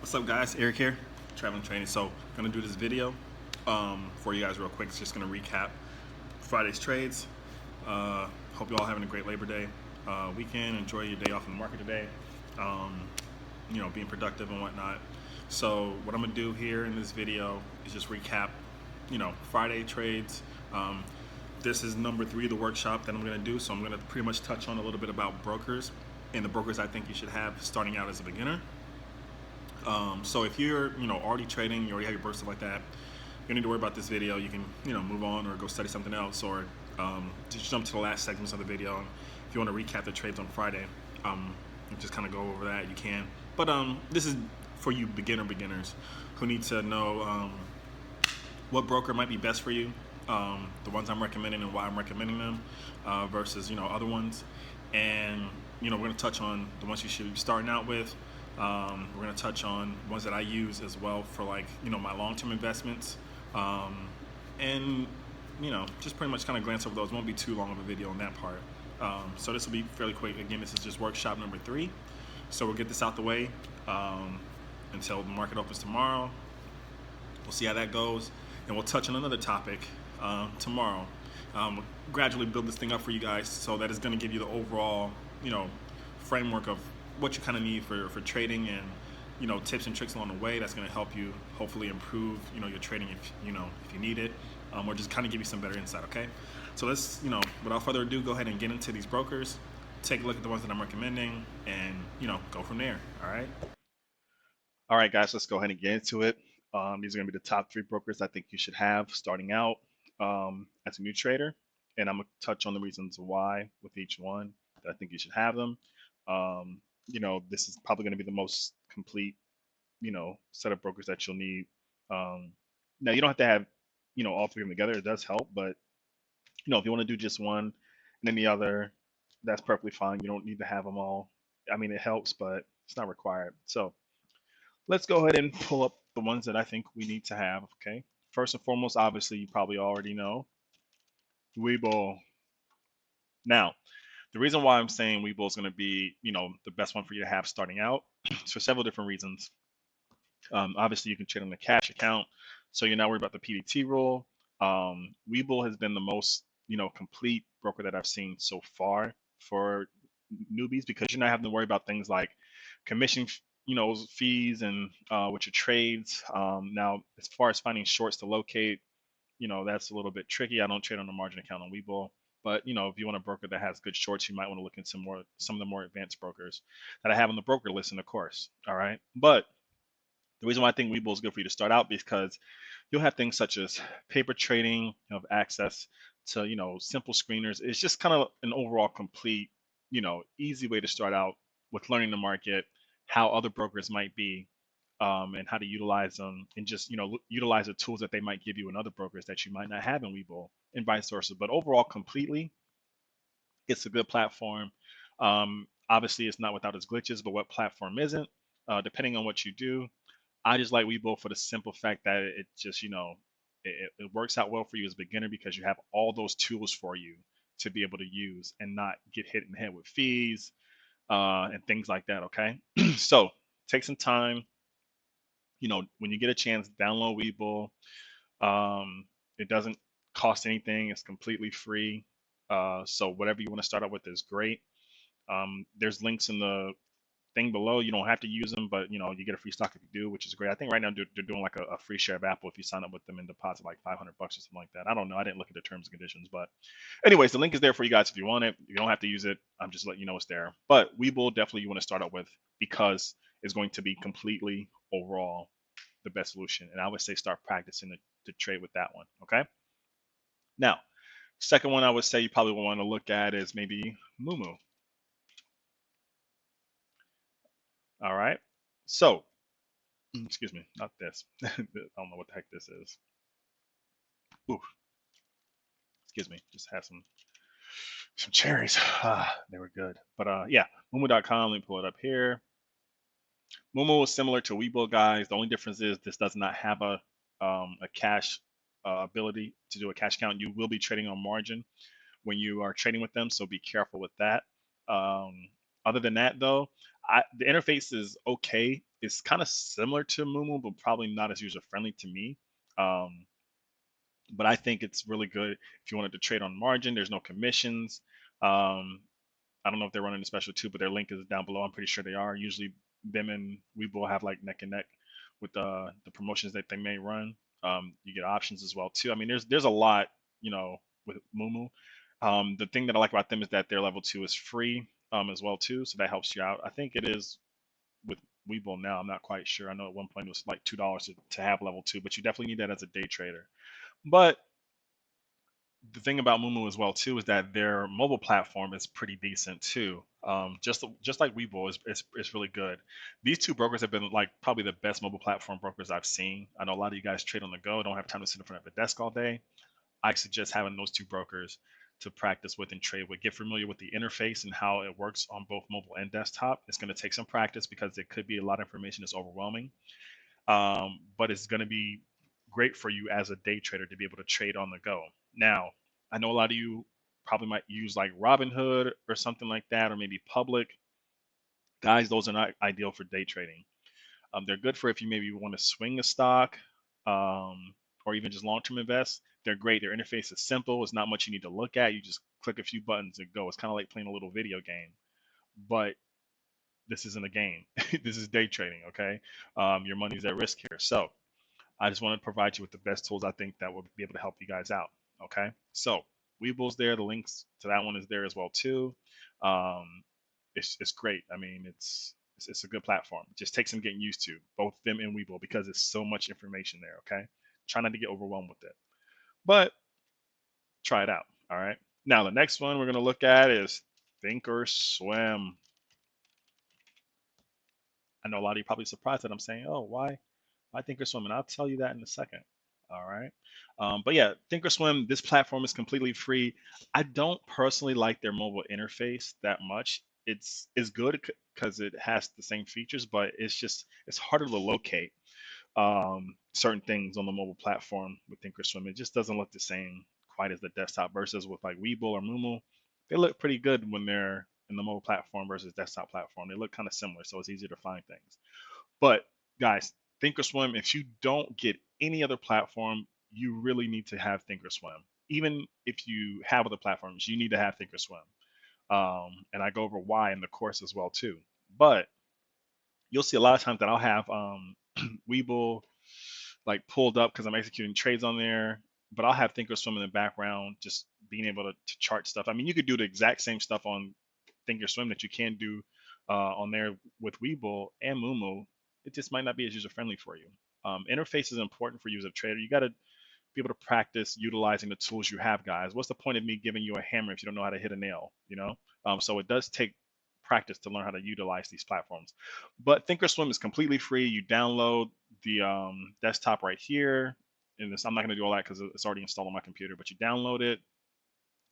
What's up, guys? Eric here, traveling training. So, gonna do this video for you guys real quick. It's just gonna recap Friday's trades. Hope you all having a great Labor Day weekend. Enjoy your day off in the market today. Um, being productive and whatnot. So, what I'm gonna do here in this video is just recap, Friday trades. This is number 3 of the workshop that I'm gonna do. So, I'm gonna pretty much touch on a little bit about brokers and the brokers I think you should have starting out as a beginner. So if you're, already trading, you already have your broker, stuff like that, you don't need to worry about this video. You can, move on or go study something else, or just jump to the last segments of the video. And if you want to recap the trades on Friday, and just kind of go over that, you can. But this is for you beginners who need to know what broker might be best for you, the ones I'm recommending and why I'm recommending them versus, other ones. And, we're going to touch on the ones you should be starting out with. We're going to touch on ones that I use as well for my long-term investments. And, just pretty much kind of glance over those. It won't be too long of a video on that part. So this will be fairly quick. Again, this is just workshop number 3. So we'll get this out the way until the market opens tomorrow. We'll see how that goes. And we'll touch on another topic tomorrow. Gradually build this thing up for you guys so that it's going to give you the overall, framework of what you kind of need for trading, and tips and tricks along the way that's going to help you hopefully improve your trading if you need it, or just kind of give you some better insight. Okay, so let's without further ado, go ahead and get into these brokers, take a look at the ones that I'm recommending, and go from there. All right, guys, let's go ahead and get into it. These are going to be the top 3 brokers I think you should have starting out as a new trader, and I'm going to touch on the reasons why with each one that I think you should have them. This is probably going to be the most complete, set of brokers that you'll need. Now, you don't have to have, all 3 of them together. It does help, but, if you want to do just one and then the other, that's perfectly fine. You don't need to have them all. I mean, it helps, but it's not required. So let's go ahead and pull up the ones that I think we need to have, okay? First and foremost, obviously, you probably already know Webull. Now, the reason why I'm saying Webull is going to be, the best one for you to have starting out is for several different reasons. Obviously, you can trade on the cash account, so you're not worried about the PDT rule. Webull has been the most, complete broker that I've seen so far for newbies, because you're not having to worry about things like commission, fees and with your trades. Now, as far as finding shorts to locate, that's a little bit tricky. I don't trade on the margin account on Webull. But if you want a broker that has good shorts, you might want to look into some of the more advanced brokers that I have on the broker list in the course. All right. But the reason why I think Webull is good for you to start out is because you'll have things such as paper trading, you have access to, simple screeners. It's just kind of an overall complete, easy way to start out with learning the market, how other brokers might be, and how to utilize them, and just utilize the tools that they might give you in other brokers that you might not have in Webull, and vice versa. But overall, completely, it's a good platform. Obviously, it's not without its glitches, but what platform isn't? Depending on what you do, I just like Webull for the simple fact that it just it works out well for you as a beginner, because you have all those tools for you to be able to use and not get hit in the head with fees and things like that. Okay, so take some time. When you get a chance, download Webull. It doesn't cost anything. It's completely free. So whatever you want to start out with is great. There's links in the thing below. You don't have to use them, but you get a free stock if you do, which is great. I think right now they're doing like a free share of Apple if you sign up with them and deposit like $500 or something like that. I don't know. I didn't look at the terms and conditions, but anyways, the link is there for you guys if you want it. You don't have to use it. I'm just letting you know it's there. But Webull, definitely you want to start out with, because it's going to be completely overall the best solution. And I would say start practicing to trade with that one. Okay. Now, second one I would say you probably want to look at is maybe Moomoo. All right. So, excuse me, not this. I don't know what the heck this is. Ooh, excuse me. Just had some cherries. They were good. But yeah, Moomoo.com. Let me pull it up here. Moomoo is similar to Webull, guys. The only difference is this does not have a cash ability to do a cash count. You will be trading on margin when you are trading with them, so be careful with that. Other than that, though, the interface is okay. It's kind of similar to Moomoo, but probably not as user friendly to me. Um, but I think it's really good if you wanted to trade on margin. There's no commissions. Um, I don't know if they're running a special too, but their link is down below. I'm pretty sure they are. Usually, them and Webull have like neck and neck with the promotions that they may run. You get options as well too. I mean, there's a lot, with Moomoo. The thing that I like about them is that their level 2 is free as well too, so that helps you out. I think it is with Webull now. I'm not quite sure. I know at one point it was like $2 to have level 2, but you definitely need that as a day trader. But the thing about Moomoo as well too is that their mobile platform is pretty decent too. Just like Webull is really good. These two brokers have been like probably the best mobile platform brokers I've seen. I know a lot of you guys trade on the go, don't have time to sit in front of a desk all day. I suggest having those two brokers to practice with and trade with. Get familiar with the interface and how it works on both mobile and desktop. It's going to take some practice because it could be a lot of information that's overwhelming. But it's going to be great for you as a day trader to be able to trade on the go. Now, I know a lot of you probably might use like Robinhood or something like that, or maybe Public. Guys, those are not ideal for day trading. They're good for if you maybe want to swing a stock, or even just long-term invest. They're great. Their interface is simple. It's not much you need to look at. You just click a few buttons and go. It's kind of like playing a little video game. But this isn't a game. This is day trading, okay? Your money's at risk here. So I just want to provide you with the best tools I think that will be able to help you guys out. Okay. So Webull's there. The links to that one is there as well too. Um, it's great. I mean, it's a good platform. It just takes some getting used to, both them and Webull, because it's so much information there. Okay. Try not to get overwhelmed with it, but try it out. All right. Now the next one we're gonna look at is Thinkorswim. I know a lot of you probably surprised that I'm saying, oh, why Thinkorswim? And I'll tell you that in a second. All right. But yeah, Thinkorswim, this platform is completely free. I don't personally like their mobile interface that much. It's good because it has the same features, but it's harder to locate certain things on the mobile platform with Thinkorswim. It just doesn't look the same quite as the desktop versus with like Webull or Moomoo. They look pretty good when they're in the mobile platform versus desktop platform. They look kind of similar, so it's easier to find things. But guys, Thinkorswim, if you don't get any other platform, you really need to have Thinkorswim. Even if you have other platforms, you need to have Thinkorswim. And I go over why in the course as well too. But you'll see a lot of times that I'll have Webull like pulled up because I'm executing trades on there, but I'll have Thinkorswim in the background, just being able to chart stuff. I mean, you could do the exact same stuff on Thinkorswim that you can do on there with Webull and Moomoo. It just might not be as user friendly for you. Interface is important for you as a trader. You got to be able to practice utilizing the tools you have, guys. What's the point of me giving you a hammer if you don't know how to hit a nail? So it does take practice to learn how to utilize these platforms. But Thinkorswim is completely free. You download the desktop right here. And I'm not going to do all that because it's already installed on my computer. But you download it,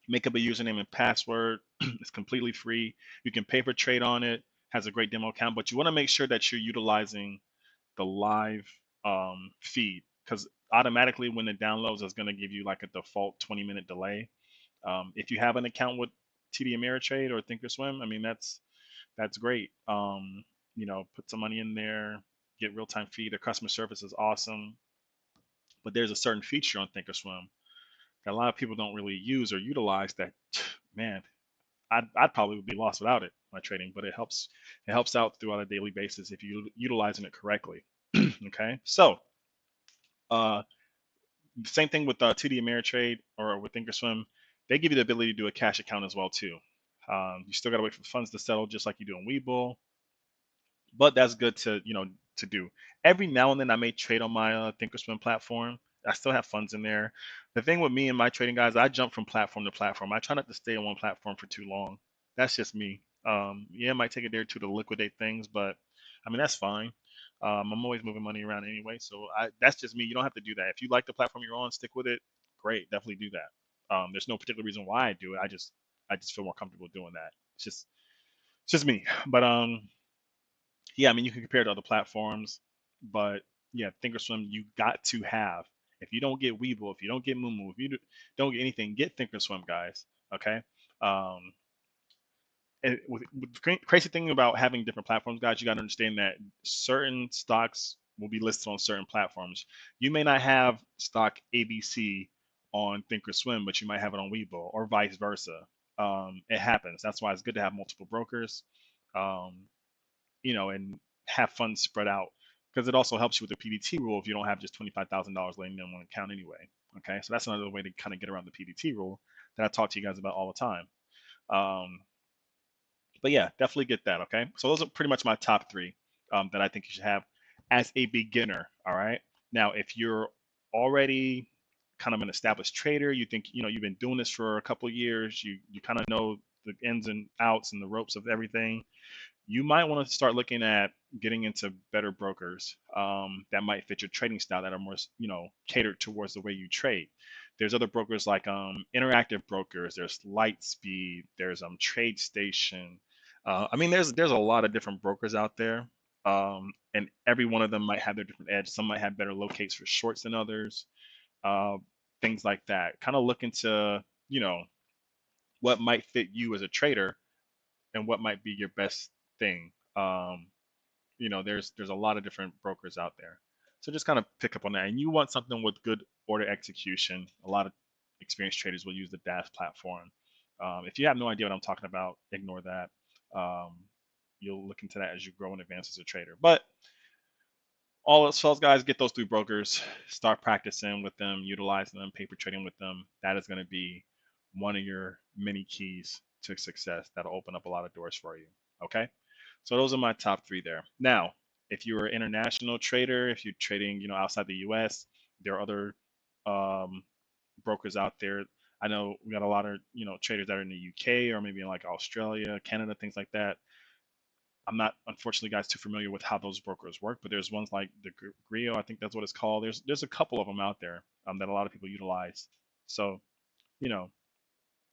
make up a username and password. It's completely free. You can pay for trade on it. Has a great demo account, but you want to make sure that you're utilizing the live feed, because automatically when it downloads, it's going to give you like a default 20-minute delay. If you have an account with TD Ameritrade or Thinkorswim, I mean that's great. Put some money in there, get real-time feed. The customer service is awesome, but there's a certain feature on Thinkorswim that a lot of people don't really use or utilize. That man, I'd probably be lost without it, my trading, but it helps out throughout a daily basis if you're utilizing it correctly. Okay, so same thing with TD Ameritrade or with Thinkorswim. They give you the ability to do a cash account as well too. You still got to wait for the funds to settle, just like you do in Webull, but that's good to do. Every now and then I may trade on my Thinkorswim platform. I still have funds in there. The thing with me and my trading guys, I jump from platform to platform. I try not to stay on one platform for too long. That's just me. Yeah, it might take a day or two to liquidate things, but I mean that's fine. I'm always moving money around anyway, so that's just me. You don't have to do that. If you like the platform you're on, stick with it. Great, definitely do that. There's no particular reason why I do it. I just feel more comfortable doing that. It's just me. But yeah, I mean, you can compare it to other platforms, but yeah, Thinkorswim you got to have. If you don't get Webull, if you don't get Moomoo, if you don't get anything, get Thinkorswim, guys. Okay. Um, and with the crazy thing about having different platforms, guys, you got to understand that certain stocks will be listed on certain platforms. You may not have stock ABC on Thinkorswim, but you might have it on Webull, or vice versa. It happens. That's why it's good to have multiple brokers, um, and have funds spread out, because it also helps you with the PDT rule if you don't have just $25,000 laying in one account anyway. Okay, so that's another way to kind of get around the PDT rule that I talk to you guys about all the time. Um, but yeah, definitely get that. Okay, so those are pretty much my top three that I think you should have as a beginner. All right, now if you're already kind of an established trader, you think you've been doing this for a couple of years, you kind of know the ins and outs and the ropes of everything, you might want to start looking at getting into better brokers that might fit your trading style, that are more catered towards the way you trade. There's other brokers like interactive brokers. There's Lightspeed. There's TradeStation. I mean, there's a lot of different brokers out there, and every one of them might have their different edge. Some might have better locates for shorts than others. Uh, Things like that. Kind of look into what might fit you as a trader and what might be your best thing. There's a lot of different brokers out there, so just kind of pick up on that. And you want something with good order execution. A lot of experienced traders will use the Dash platform. If you have no idea what I'm talking about, ignore that. Um, you'll look into that as you grow and advance as a trader. But all else fails, guys, get those three brokers, start practicing with them, utilizing them, paper trading with them. That is going to be one of your many keys to success. That'll open up a lot of doors for you. Okay, so those are my top three there. Now, if you're an international trader, if you're trading outside the US, there are other um, brokers out there. I know we got a lot of traders that are in the UK, or maybe in like Australia, Canada, things like that. I'm not, unfortunately, guys, too familiar with how those brokers work, but there's ones like the Grio, I think that's what it's called. There's a couple of them out there that a lot of people utilize. So, you know,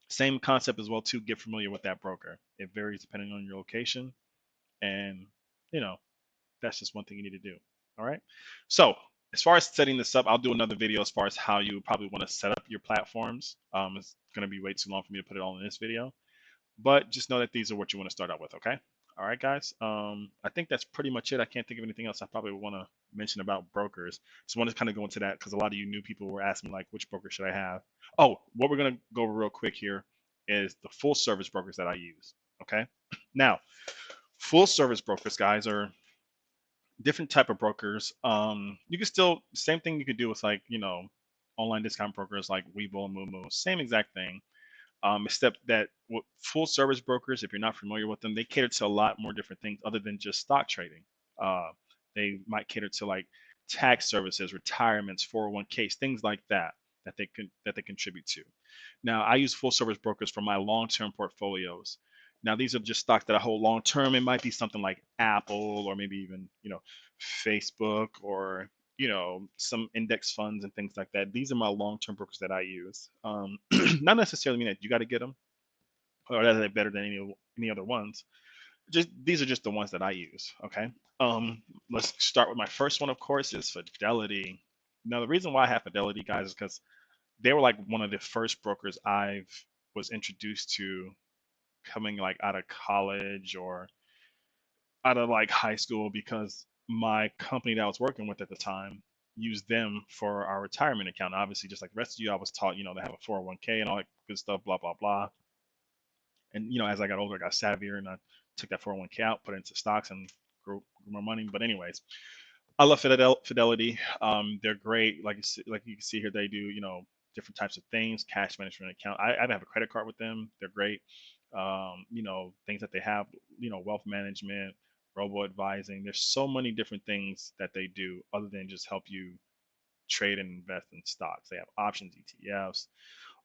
same concept as well too. Get familiar with that broker. It varies depending on your location, and you know that's just one thing you need to do. All right. So as far as setting this up, I'll do another video as far as how you probably want to set up your platforms. It's going to be way too long for me to put it all in this video, but just know that these are what you want to start out with. Okay. All right, guys. I think that's pretty much it. I can't think of anything else I probably want to mention about brokers. Just want to kind of go into that because a lot of you new people were asking like, which broker should I have? Oh, what we're gonna go over real quick here is the full service brokers that I use. Okay. Now, full service brokers, guys, are different type of brokers. You can still same thing you could do with like online discount brokers like Webull and Moomoo. Same exact thing. Except that full service brokers, if you're not familiar with them, they cater to a lot more different things other than just stock trading. They might cater to like tax services, retirements, 401ks, things like that that they contribute to. Now, I use full service brokers for my long-term portfolios. Now, these are just stocks that I hold long term. It might be something like Apple, or maybe even Facebook, or some index funds and things like that. These are my long-term brokers that I use. Not necessarily mean that you got to get them or that they're better than any other ones. Just these are just the ones that I use. Okay. Let's start with my first one. Of course, is Fidelity. Now, the reason why I have Fidelity, guys, is because they were like one of the first brokers I've was introduced to coming like out of college or out of like high school, because my company that I was working with at the time used them for our retirement account. Obviously, just like the rest of you, I was taught, they have a 401k and all that good stuff, blah, blah, blah. And, as I got older, I got savvier and I took that 401k out, put it into stocks and grew more money. But anyways, I love Fidelity. They're great. Like you can see here, they do, different types of things, cash management account. I have a credit card with them. They're great. Things that they have, wealth management, robo advising. There's so many different things that they do other than just help you trade and invest in stocks. They have options, ETFs,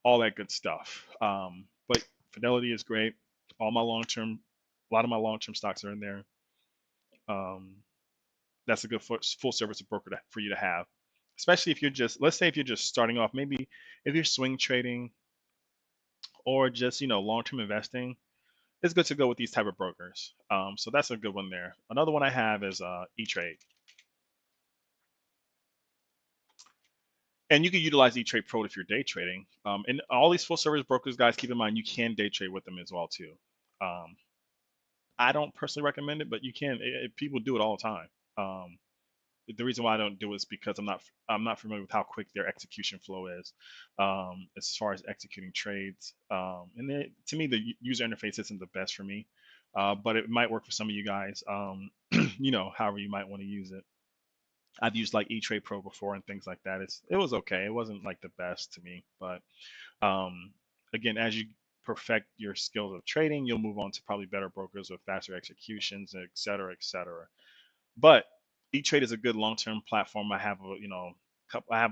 all that good stuff. But Fidelity is great. A lot of my long-term stocks are in there. That's a good full service broker for you to have, especially if you're just, let's say if you're just starting off, maybe if you're swing trading or just long-term investing. It's good to go with these type of brokers. So that's a good one there. Another one I have is E-Trade. And you can utilize E-Trade Pro if you're day trading. And all these full service brokers, guys, keep in mind you can day trade with them as well too. I don't personally recommend it, but you can. People do it all the time. Um, the reason why I don't do it is because I'm not familiar with how quick their execution flow is, as far as executing trades. To me, the user interface isn't the best for me, but it might work for some of you guys. However you might want to use it. I've used like eTrade Pro before and things like that. It was okay. It wasn't like the best to me, but um, again, as you perfect your skills of trading, you'll move on to probably better brokers with faster executions, et cetera, et cetera. But E-Trade is a good long-term platform. I have a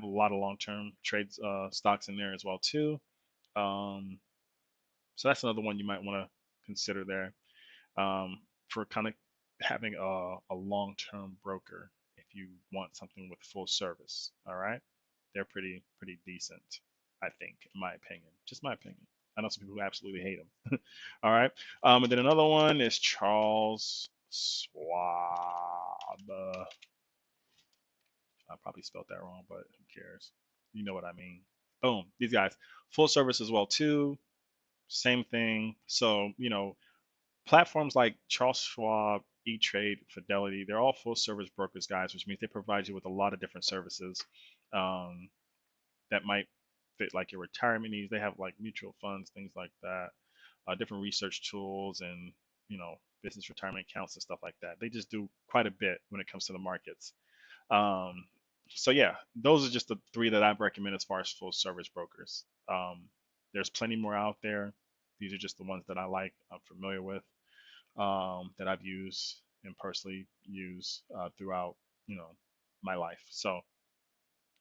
lot of long-term trades stocks in there as well too. Um, so that's another one you might want to consider there, for kind of having a long-term broker if you want something with full service. All right, they're pretty decent, I think, in my opinion. Just my opinion. I know some people who absolutely hate them. All right, and then another one is Charles Schwab. I probably spelled that wrong, but who cares? You know what I mean. Boom. These guys, full service as well too. Same thing. So platforms like Charles Schwab, E-Trade, Fidelity, they're all full service brokers, guys, which means they provide you with a lot of different services um, that might fit like your retirement needs. They have like mutual funds, things like that, different research tools, and business retirement accounts and stuff like that. They just do quite a bit when it comes to the markets. Um, so yeah, those are just the three that I've recommended as far as full service brokers. There's plenty more out there. These are just the ones that I like, I'm familiar with, that I've used and personally use throughout, you know, my life. So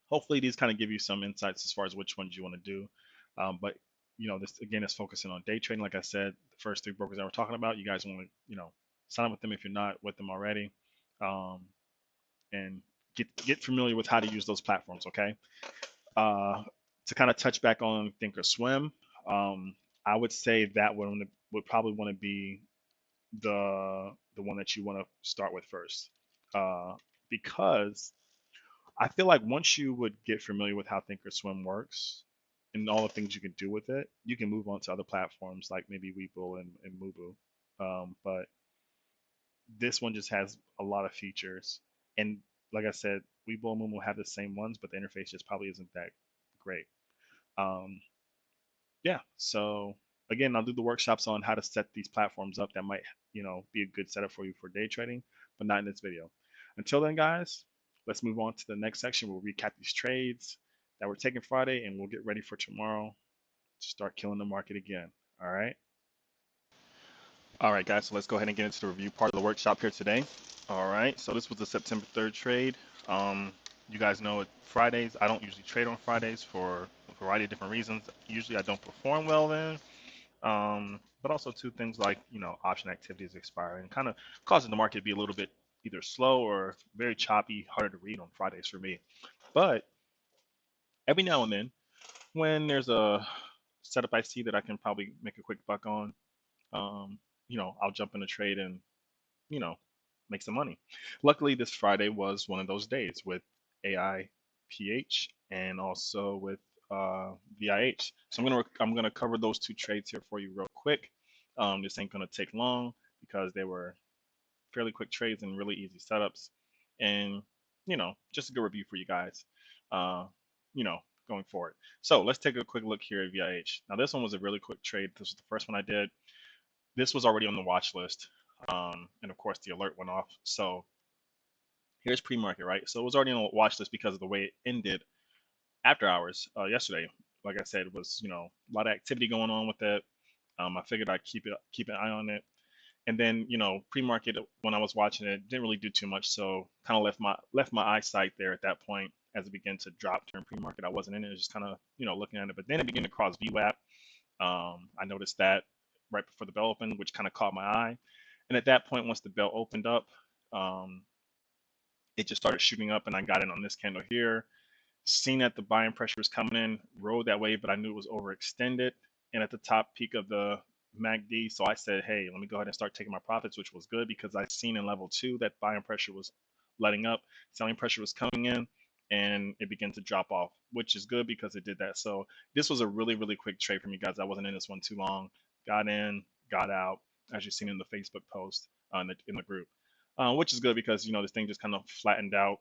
hopefully these kind of give you some insights as far as which ones you want to do. But this again is focusing on day trading. Like I said, the first three brokers that we're talking about, you guys want to, sign up with them if you're not with them already, um, and get familiar with how to use those platforms. Okay. Uh, to kind of touch back on Thinkorswim, I would say that one would probably want to be the one that you want to start with first, because I feel like once you would get familiar with how Thinkorswim works and all the things you can do with it, you can move on to other platforms like maybe Webull and Mubu. But this one just has a lot of features, and like I said, Webull and Mubu have the same ones, but the interface just probably isn't that great. Um, yeah, so again, I'll do the workshops on how to set these platforms up that might be a good setup for you for day trading, but not in this video. Until then, guys, let's move on to the next section. We'll recap these trades that were taken Friday, and we'll get ready for tomorrow to start killing the market again. All right. All right, guys, so let's go ahead and get into the review part of the workshop here today. All right, so this was the September 3rd trade. You guys know it Fridays. I don't usually trade on Fridays for a variety of different reasons. Usually I don't perform well then. But also two things like, option activity is expiring, kind of causing the market to be a little bit either slow or very choppy, harder to read on Fridays for me. But every now and then, when there's a setup I see that I can probably make a quick buck on, um, I'll jump in a trade and you know, make some money. Luckily, this Friday was one of those days with AIPH and also with VIH. So I'm gonna cover those two trades here for you real quick. This ain't gonna take long because they were fairly quick trades and really easy setups, and just a good review for you guys. Uh, you know, going forward. So let's take a quick look here at VIH. Now this one was a really quick trade. This was the first one I did. This was already on the watch list. And of course the alert went off. So here's pre-market, right? So it was already on the watch list because of the way it ended after hours yesterday. Like I said, it was a lot of activity going on with it. I figured I'd keep an eye on it. And then pre-market when I was watching it didn't really do too much, so kind of left my eyesight there at that point as it began to drop during pre-market. I wasn't in it, just kind of looking at it, but then it began to cross VWAP. I noticed that right before the bell opened, which kind of caught my eye. And at that point, once the bell opened up, um, it just started shooting up, and I got in on this candle here. Seen that the buying pressure was coming in, rode that way, but I knew it was overextended and at the top peak of the MACD. So I said, hey, let me go ahead and start taking my profits, which was good because I seen in level 2 that buying pressure was letting up, selling pressure was coming in, and it began to drop off, which is good because it did that. So this was a really, really quick trade for me, guys. I wasn't in this one too long. Got in, got out, as you've seen in the Facebook post in the group, which is good because this thing just kind of flattened out,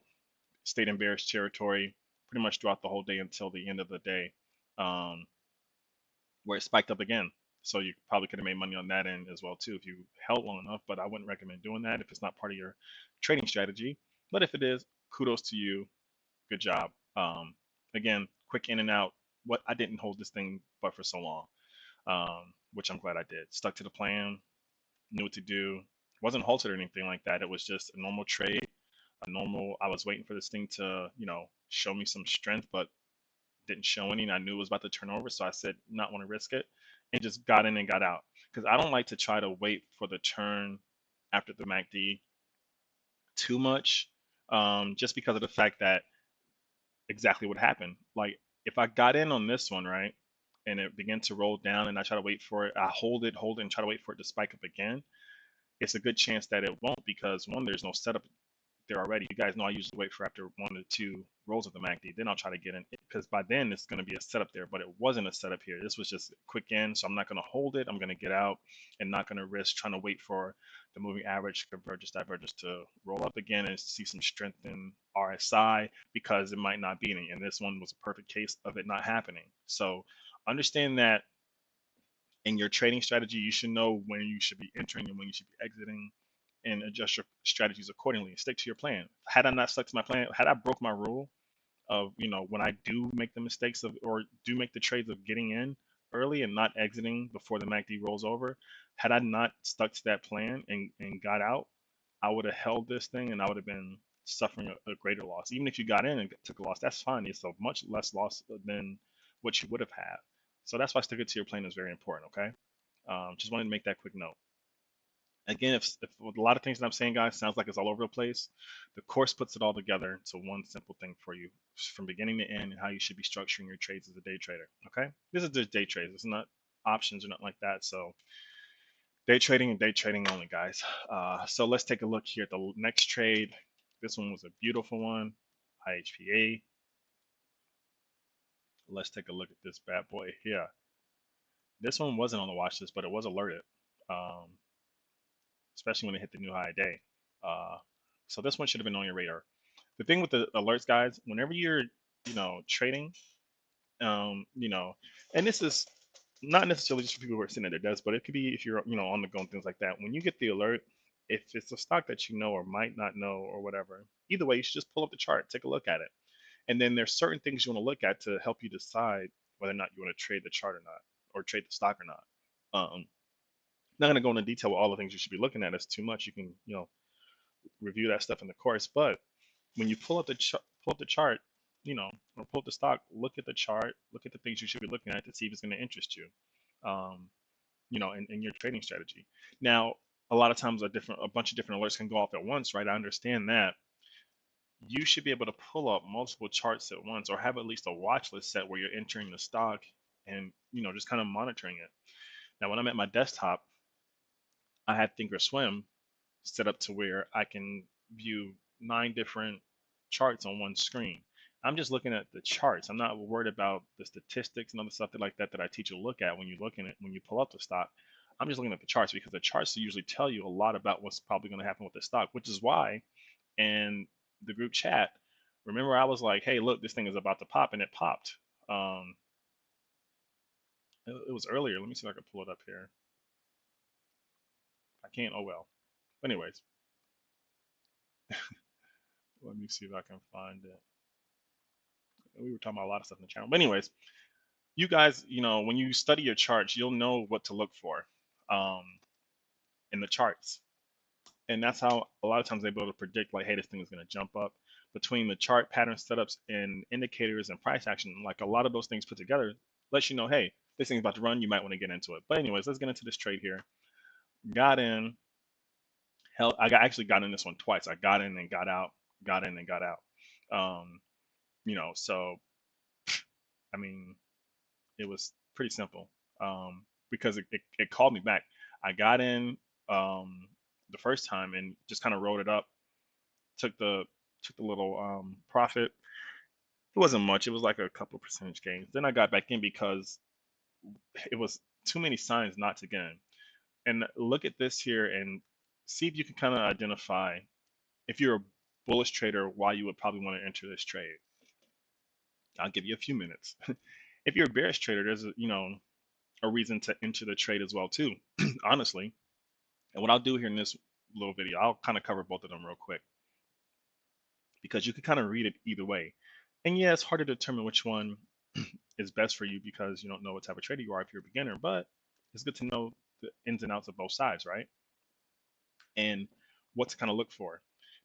stayed in bearish territory pretty much throughout the whole day until the end of the day, um, where it spiked up again. So you probably could have made money on that end as well too if you held long enough. But I wouldn't recommend doing that if it's not part of your trading strategy. But if it is, kudos to you. Good job. Again, quick in and out. What I didn't hold this thing but for so long, which I'm glad I did. Stuck to the plan, knew what to do. Wasn't halted or anything like that. It was just a normal trade, a normal. I was waiting for this thing to, show me some strength, but didn't show any. And I knew it was about to turn over, so I said not want to risk it, and just got in and got out. Because I don't like to try to wait for the turn after the MACD too much, just because of the fact that exactly what happened. Like if I got in on this one, right, and it began to roll down and I try to wait for it, I hold it and try to wait for it to spike up again, it's a good chance that it won't because one, there's no setup there already. You guys know I usually wait for after 1 to 2 rolls of the MACD, then I'll try to get in because by then it's going to be a setup there, but it wasn't a setup here. This was just a quick in, so I'm not going to hold it. I'm going to get out and not going to risk trying to wait for the moving average convergence divergence to roll up again and see some strength in RSI because it might not be any. And this one was a perfect case of it not happening. So understand that in your trading strategy, you should know when you should be entering and when you should be exiting and adjust your strategies accordingly. Stick to your plan. Had I not stuck to my plan, had I broke my rule of, when I do make the mistakes of or do make the trades of getting in early and not exiting before the MACD rolls over, had I not stuck to that plan and got out, I would have held this thing and I would have been suffering a greater loss. Even if you got in and took a loss, that's fine. It's a much less loss than what you would have had. So that's why sticking to your plan is very important. Okay. Just wanted to make that quick note. Again, if a lot of things that I'm saying, guys, sounds like it's all over the place, the course puts it all together into one simple thing for you from beginning to end and how you should be structuring your trades as a day trader. Okay. This is just day trades. It's not options or nothing like that. So day trading and day trading only, guys. So let's take a look here at the next trade. This one was a beautiful one. IHPA. Let's take a look at this bad boy here. This one wasn't on the watch list, but it was alerted, especially when it hit the new high day. Uh, so this one should have been on your radar. The thing with the alerts, guys, whenever you're, trading, you know, and this is not necessarily just for people who are sitting at their desk, but it could be if you're, on the go and things like that. When you get the alert, if it's a stock that you know or might not know or whatever, either way, you should just pull up the chart, take a look at it. And then there's certain things you want to look at to help you decide whether or not you want to trade the chart or not, or trade the stock or not. Not going to go into detail with all the things you should be looking at. It's too much. You can, review that stuff in the course. But when you pull up the chart, or pull up the stock, look at the chart, look at the things you should be looking at to see if it's going to interest you, um, in your trading strategy. Now, a lot of times a bunch of different alerts can go off at once, right? I understand that. You should be able to pull up multiple charts at once, or have at least a watch list set where you're entering the stock and just kind of monitoring it. Now, when I'm at my desktop, I had Thinkorswim set up to where I can view 9 different charts on one screen. I'm just looking at the charts. I'm not worried about the statistics and other stuff like that I teach you to look at when when you pull up the stock. I'm just looking at the charts because the charts usually tell you a lot about what's probably going to happen with the stock, which is why in the group chat, remember I was like, hey, look, this thing is about to pop, and it popped. It was earlier. Let me see if I can pull it up here. I can't. Oh well. Anyways, let me see if I can find it. We were talking about a lot of stuff in the channel. But anyways, you guys, when you study your charts, you'll know what to look for um, in the charts. And that's how a lot of times they're able to predict, like, hey, this thing is going to jump up. Between the chart pattern setups and indicators and price action, like a lot of those things put together, lets you know, hey, this thing's about to run. You might want to get into it. But anyways, let's get into this trade here. Got in. Hell, actually got in this one twice. I got in and got out. Got in and got out. So I mean, it was pretty simple because it called me back. I got in the first time and just kind of rolled it up, took the little profit. It wasn't much. It was like a couple of percentage gains. Then I got back in because it was too many signs not to get in. And look at this here and see if you can kind of identify if you're a bullish trader why you would probably want to enter this trade. I'll give you a few minutes. If you're a bearish trader, there's a reason to enter the trade as well too, honestly. And what I'll do here in this little video, I'll kind of cover both of them real quick because you can kind of read it either way. And yeah, it's hard to determine which one is best for you because you don't know what type of trader you are if you're a beginner, but it's good to know the ins and outs of both sides, right? And what to kind of look for.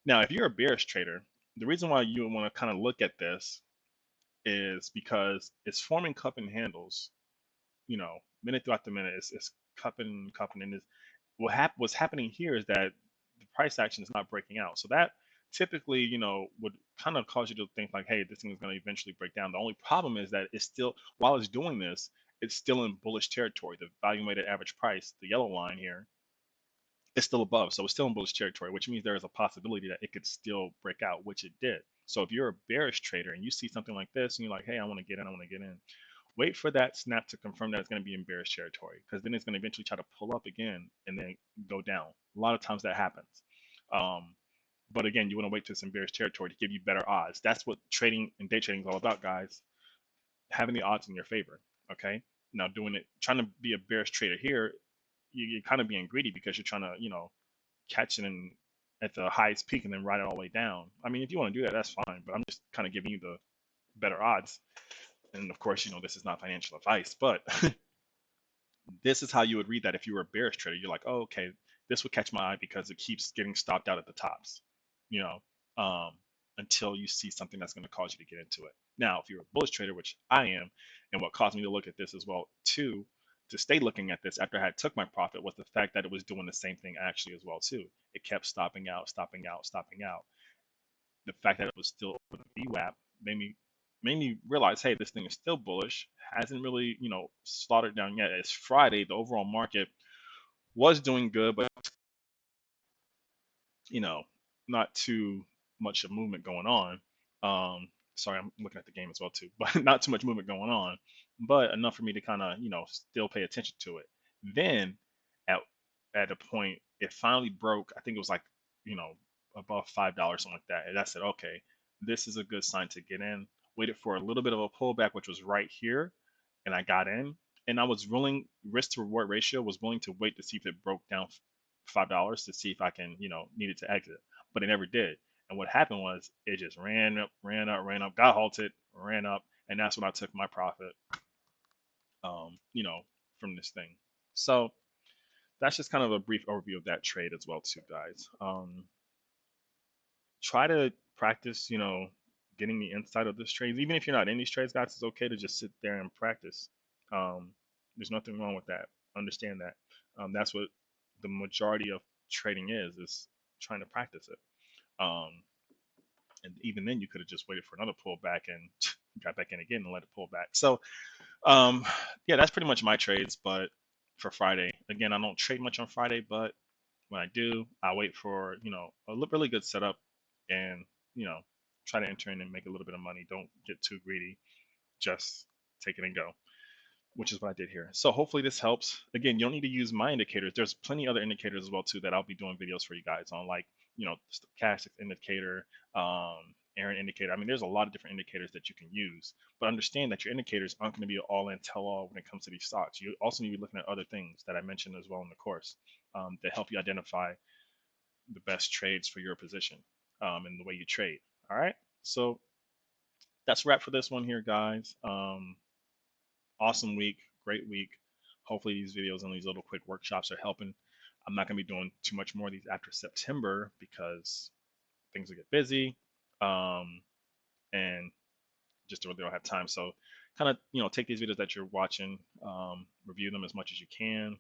Now, if you're a bearish trader, the reason why you want to kind of look at this is because it's forming cup and handles, minute throughout the minute. It's cupping, and what's happening here is that the price action is not breaking out. So that typically, would kind of cause you to think like, hey, this thing is going to eventually break down. The only problem is that it's still, while it's doing this, it's still in bullish territory. The volume weighted average price, the yellow line here, is still above. So it's still in bullish territory, which means there is a possibility that it could still break out, which it did. So if you're a bearish trader and you see something like this and you're like, hey, I want to get in, wait for that snap to confirm that it's going to be in bearish territory, because then it's going to eventually try to pull up again and then go down. A lot of times that happens. But again, you want to wait till it's in bearish territory to give you better odds. That's what trading and day trading is all about, guys. Having the odds in your favor. Okay. Now trying to be a bearish trader here, you're kind of being greedy because you're trying to, catch it at the highest peak and then ride it all the way down. I mean, if you want to do that, that's fine. But I'm just kind of giving you the better odds. And of course, this is not financial advice, but this is how you would read that if you were a bearish trader. You're like, oh, okay, this would catch my eye because it keeps getting stopped out at the tops, you know, um, until you see something that's going to cause you to get into it. Now, if you're a bullish trader, which I am, and what caused me to look at this as well too, to stay looking at this after I had took my profit, was the fact that it was doing the same thing actually as well too. It kept stopping out, stopping out, stopping out. The fact that it was still over the VWAP made me realize, hey, this thing is still bullish. Hasn't really, slaughtered down yet. It's Friday. The overall market was doing good, but you know, not too much of movement going on. Sorry, I'm looking at the game as well too, but not too much movement going on, but enough for me to kind of, still pay attention to it. Then at a point, it finally broke. I think it was like, you know, above $5, something like that. And I said, okay, this is a good sign to get in. Waited for a little bit of a pullback, which was right here, and I got in. And I was willing, risk to reward ratio, was willing to wait to see if it broke down $5 to see if I can, needed to exit, but it never did. And what happened was it just ran up, ran up, ran up, got halted, ran up, and that's when I took my profit, um, you know, from this thing. So that's just kind of a brief overview of that trade as well, too, guys. Try to practice, getting the inside of this trade. Even if you're not in these trades, guys, it's okay to just sit there and practice. Um, there's nothing wrong with that. Understand that. That's what the majority of trading is trying to practice it. Um, and even then, you could have just waited for another pullback and got back in again and let it pull back. So, um, yeah, that's pretty much my trades. But for Friday, again, I don't trade much on Friday, but when I do, I wait for a really good setup and try to enter in and make a little bit of money. Don't get too greedy. Just take it and go, which is what I did here. So hopefully this helps. Again, you don't need to use my indicators. There's plenty other indicators as well too that I'll be doing videos for you guys on, like stochastic indicator, Aaron indicator. I mean, there's a lot of different indicators that you can use, but understand that your indicators aren't going to be an all-in tell-all when it comes to these stocks. You also need to be looking at other things that I mentioned as well in the course, that help you identify the best trades for your position, and the way you trade. All right, so that's a wrap for this one here, guys. Awesome week, great week. Hopefully these videos and these little quick workshops are helping. I'm not going to be doing too much more of these after September because things will get busy, and just really don't have time. So kind of, take these videos that you're watching, review them as much as you can.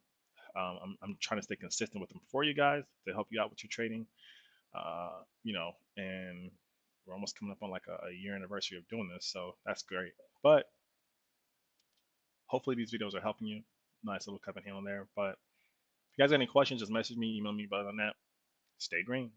I'm trying to stay consistent with them for you guys to help you out with your trading, and we're almost coming up on like a year anniversary of doing this. So that's great. But hopefully these videos are helping you. Nice little cup and handle there. But if you guys have any questions, just message me, email me. But other than that, stay green.